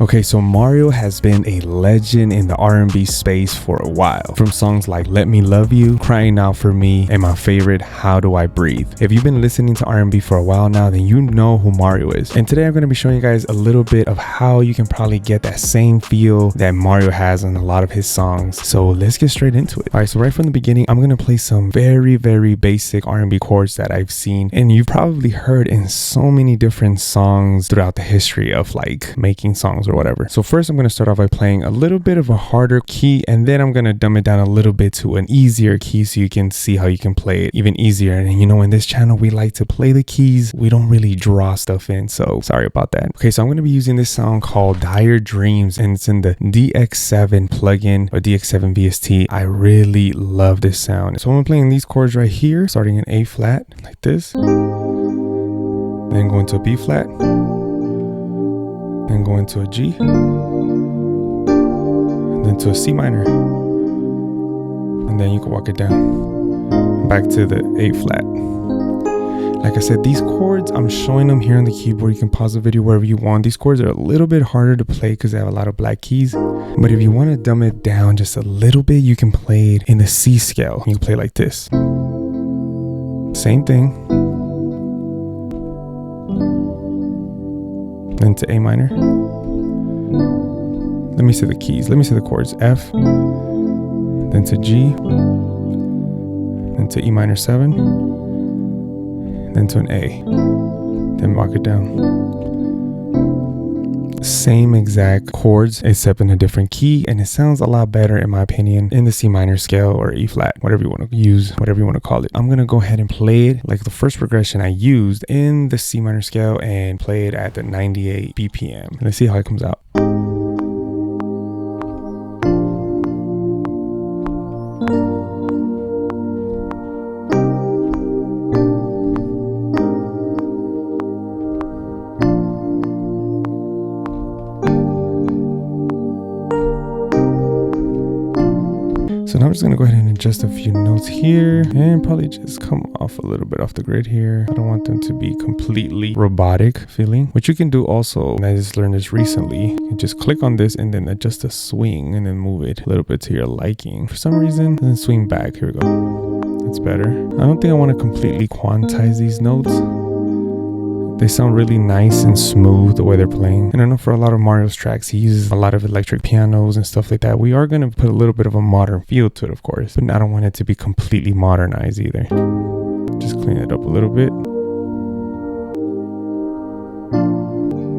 Okay, so Mario has been a legend in the R&B space for a while. From songs like Let Me Love You, Crying Out For Me, and my favorite, How Do I Breathe. If you've been listening to R&B for a while now, then you know who Mario is. And today I'm going to be showing you guys a little bit of how you can probably get that same feel that Mario has in a lot of his songs. So let's get straight into it. All right, so right from the beginning, I'm going to play some very basic R&B chords that I've seen and you've probably heard in so many different songs throughout the history of like making songs or whatever. So first I'm going to start off by playing a little bit of a harder key, and then I'm going to dumb it down a little bit to an easier key so you can see how you can play it even easier. And you know, in this channel we like to play the keys, we don't really draw stuff in, so sorry about that. Okay, so I'm going to be using this sound called Dire Dreams, and it's in the DX7 plugin or DX7 VST. I really love this sound. So I'm playing these chords right here, starting in A flat like this, then going to a B flat, then go into a G, then to a C minor, and then you can walk it down back to the A flat. Like I said, these chords, I'm showing them here on the keyboard. You can pause the video wherever you want. These chords are a little bit harder to play because they have a lot of black keys, but if you want to dumb it down just a little bit, you can play it in the C scale. You can play like this, same thing, then to A minor. Let me see the keys. Let me see the chords. F, then to G, then to E minor 7, then to an A, then walk it down. Same exact chords except in a different key, and it sounds a lot better in my opinion in the C minor scale or E flat, whatever you want to use, whatever you want to call it. I'm going to go ahead and play it like the first progression I used in the C minor scale and play it at the 98 BPM. Let's see how it comes out. So now I'm just going to go ahead and adjust a few notes here and probably just come off a little bit off the grid here. I don't want them to be completely robotic feeling, which you can do also. And I just learned this recently. You just click on this and then adjust the swing and then move it a little bit to your liking. For some reason, then swing back. Here we go. That's better. I don't think I want to completely quantize these notes. They sound really nice and smooth the way they're playing. And I know for a lot of Mario's tracks, he uses a lot of electric pianos and stuff like that. We are going to put a little bit of a modern feel to it, of course, but I don't want it to be completely modernized either. Just clean it up a little bit.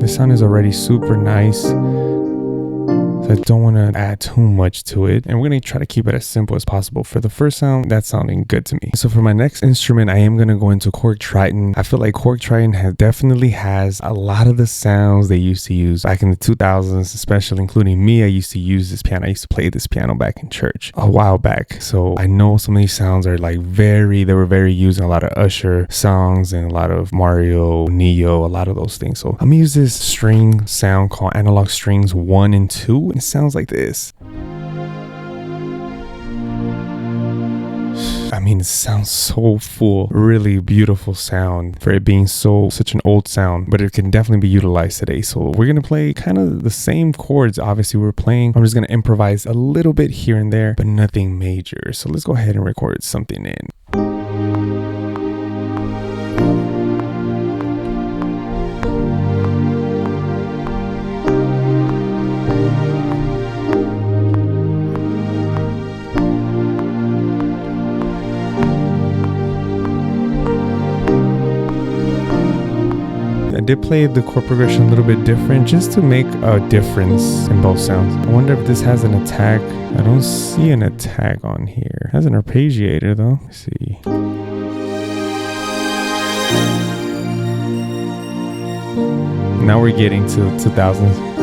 The sound is already super nice, so I don't want to add too much to it, and we're going to try to keep it as simple as possible. For the first sound, that's sounding good to me. So for my next instrument, I am going to go into Cork Triton. I feel like Cork Triton definitely has a lot of the sounds they used to use back in the 2000s, especially including me. I used to use this piano. I used to play this piano back in church a while back. So I know some of these sounds are like they were very used in a lot of Usher songs and a lot of Mario, Neo, a lot of those things. So I'm going to use this string sound called Analog Strings 1 and 2. It sounds like this. I mean, it sounds so full, really beautiful sound for it being such an old sound, but it can definitely be utilized today. So we're going to play kind of the same chords obviously we're playing. I'm just going to improvise a little bit here and there, but nothing major. So let's go ahead and record something in. I did play the chord progression a little bit different just to make a difference in both sounds. I wonder if this has an attack. I don't see an attack on here. It has an arpeggiator though. Let's see. Now we're getting to 2000s.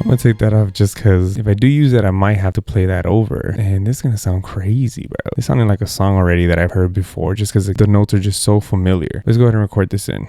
I'm gonna take that off just because if I do use it, I might have to play that over. And this is gonna sound crazy, bro. It's sounding like a song already that I've heard before just because the notes are just so familiar. Let's go ahead and record this in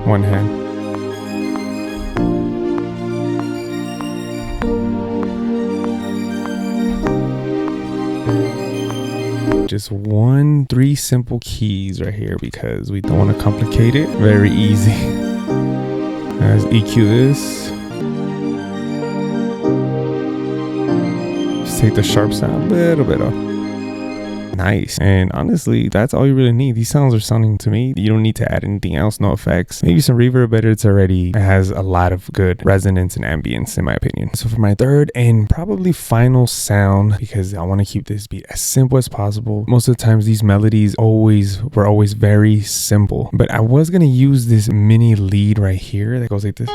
one hand. Just 3 simple keys right here because we don't want to complicate it. Very easy. Let's EQ this. Just take the sharp sound a little bit off. Nice. And honestly, that's all you really need. These sounds are sounding to me. You don't need to add anything else, no effects. Maybe some reverb, but it has a lot of good resonance and ambience in my opinion. So for my third and probably final sound, because I want to keep this beat as simple as possible. Most of the times these melodies were always very simple, but I was going to use this mini lead right here that goes like this.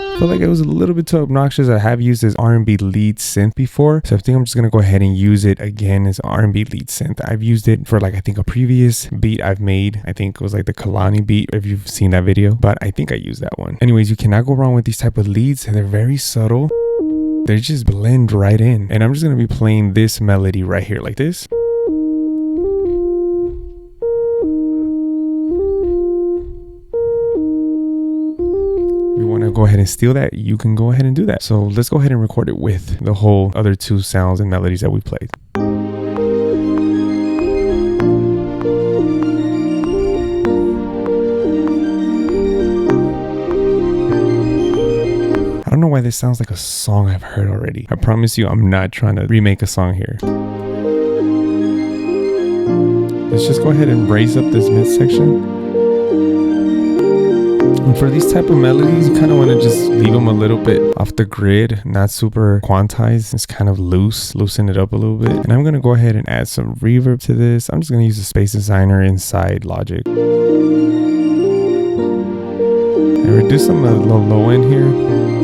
I feel like it was a little bit too obnoxious. I have used this R&B lead synth before, so I think I'm just gonna go ahead and use it again as R&B lead synth. I've used it for like I think a previous beat I've made. I think it was like the Kalani beat, if you've seen that video, but I think I used that one. Anyways, you cannot go wrong with these type of leads. They're very subtle. They just blend right in, and I'm just gonna be playing this melody right here like this. If you want to go ahead and steal that, you can go ahead and do that. So let's go ahead and record it with the whole other two sounds and melodies that we played. I don't know why this sounds like a song I've heard already. I promise you, I'm not trying to remake a song here. Let's just go ahead and raise up this midsection. And for these type of melodies, you kind of want to just leave them a little bit off the grid, not super quantized. It's kind of loosen it up a little bit. And I'm going to go ahead and add some reverb to this. I'm just going to use the Space Designer inside Logic. And reduce some of the low end here.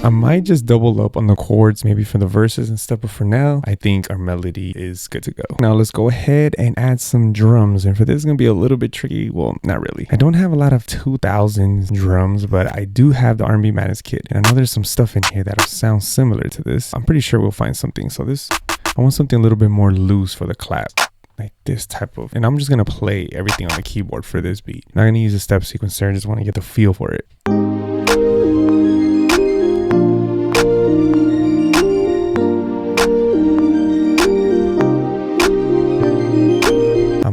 I might just double up on the chords maybe for the verses and stuff, but for now I think our melody is good to go. Now let's go ahead and add some drums, and for this it's gonna be a little bit tricky. Well, not really. I don't have a lot of 2000s drums, but I do have the R&B Madness kit, and I know there's some stuff in here that'll sound similar to this. I'm pretty sure we'll find something. So I want something a little bit more loose for the clap, like this type of, and I'm just gonna play everything on the keyboard for this beat. Not gonna use a step sequencer, I just want to get the feel for it.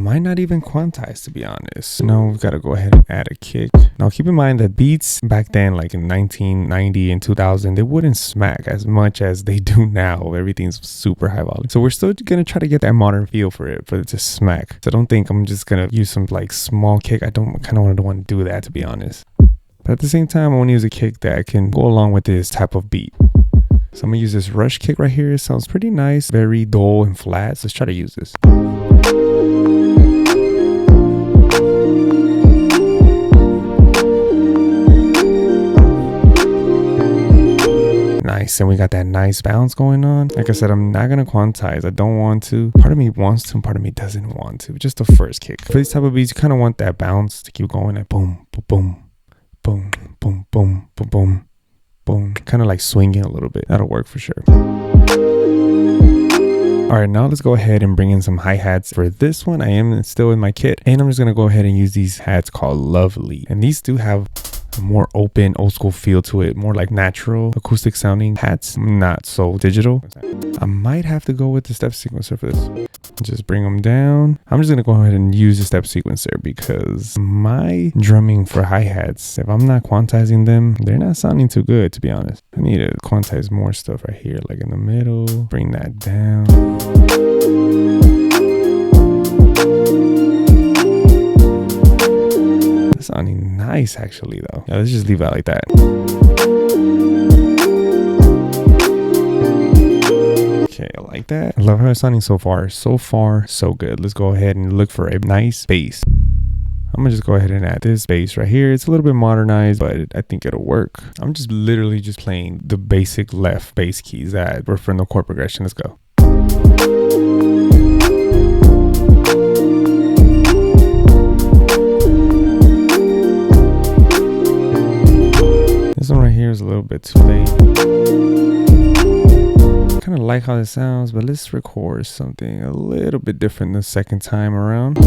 Might not even quantize, to be honest. Now we've got to go ahead and add a kick. Now keep in mind that beats back then, like in 1990 and 2000, they wouldn't smack as much as they do now. Everything's super high volume, so we're still gonna try to get that modern feel for it to smack. So don't think I'm just gonna use some like small kick. I don't want to do that, to be honest, but at the same time I want to use a kick that can go along with this type of beat. So I'm gonna use this rush kick right here. It sounds pretty nice, very dull and flat. So let's try to use this. Nice, and we got that nice bounce going on. Like I said, I'm not gonna quantize. I don't want to. Part of me wants to, part of me doesn't want to. Just the first kick. For these type of beats, you kind of want that bounce to keep going. Like boom, boom, boom, boom, boom, boom, boom, boom, boom. Kind of like swinging a little bit. That'll work for sure. All right, now let's go ahead and bring in some hi-hats. For this one, I am still in my kit, and I'm just gonna go ahead and use these hats called Lovely. And these do have a more open, old school feel to it, more like natural acoustic sounding hats, not so digital. I might have to go with the step sequencer for this. Just bring them down. I'm just gonna go ahead and use the step sequencer because my drumming for hi-hats, if I'm not quantizing them, they're not sounding too good, to be honest. I need to quantize more stuff right here, like in the middle. Bring that down. That's sounding nice actually though. Yeah, let's just leave that like that. Okay, I like that. I love how it's sounding so far. So far, so good. Let's go ahead and look for a nice bass. I'm gonna just go ahead and add this bass right here. It's a little bit modernized, but I think it'll work. I'm just literally just playing the basic left bass keys that were from the chord progression. Let's go. This one right here is a little bit too late. Kind of like how this sounds, but let's record something a little bit different the second time around.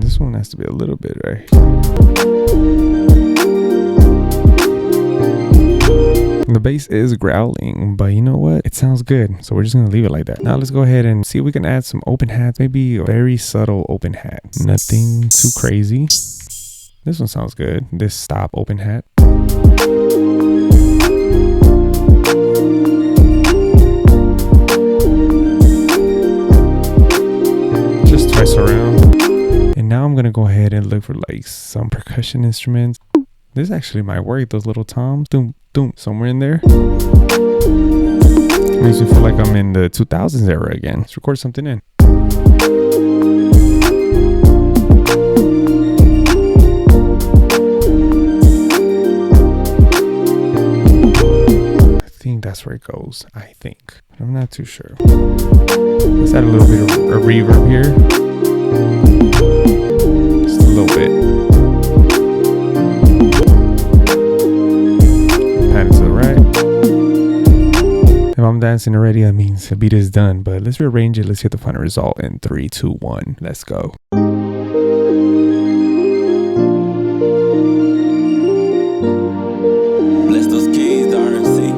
This one has to be a little bit right here. bass is growling, but you know what? It sounds good. So we're just gonna leave it like that. Now let's go ahead and see if we can add some open hats, maybe a very subtle open hat. Nothing too crazy. This one sounds good. This stop open hat. Just twice around. And now I'm gonna go ahead and look for like some percussion instruments. This actually might work, those little toms. Doom, doom, somewhere in there. Makes me feel like I'm in the 2000s era again. Let's record something in. I think that's where it goes. I think. I'm not too sure. Let's add a little bit of a reverb here. Just a little bit. Pan it to the right. If I'm dancing already, that means the beat is done. But let's rearrange it. Let's get the final result in 3, 2, 1. Let's go. Bless those keys, the RMC.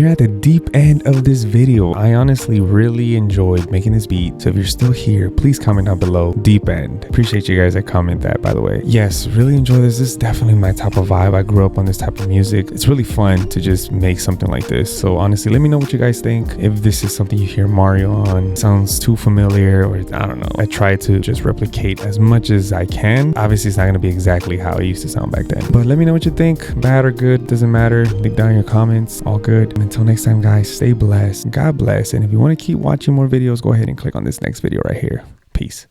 At the deep end of this video. I honestly really enjoyed making this beat. So if you're still here, please comment down below. Deep end. Appreciate you guys that comment that, by the way. Yes, really enjoy this. This is definitely my type of vibe. I grew up on this type of music. It's really fun to just make something like this. So honestly, let me know what you guys think. If this is something you hear Mario on, sounds too familiar, or I don't know. I try to just replicate as much as I can. Obviously, it's not going to be exactly how it used to sound back then. But let me know what you think. Bad or good, doesn't matter. Leave down your comments. All good. Until next time, guys, stay blessed. God bless. And if you want to keep watching more videos, go ahead and click on this next video right here. Peace.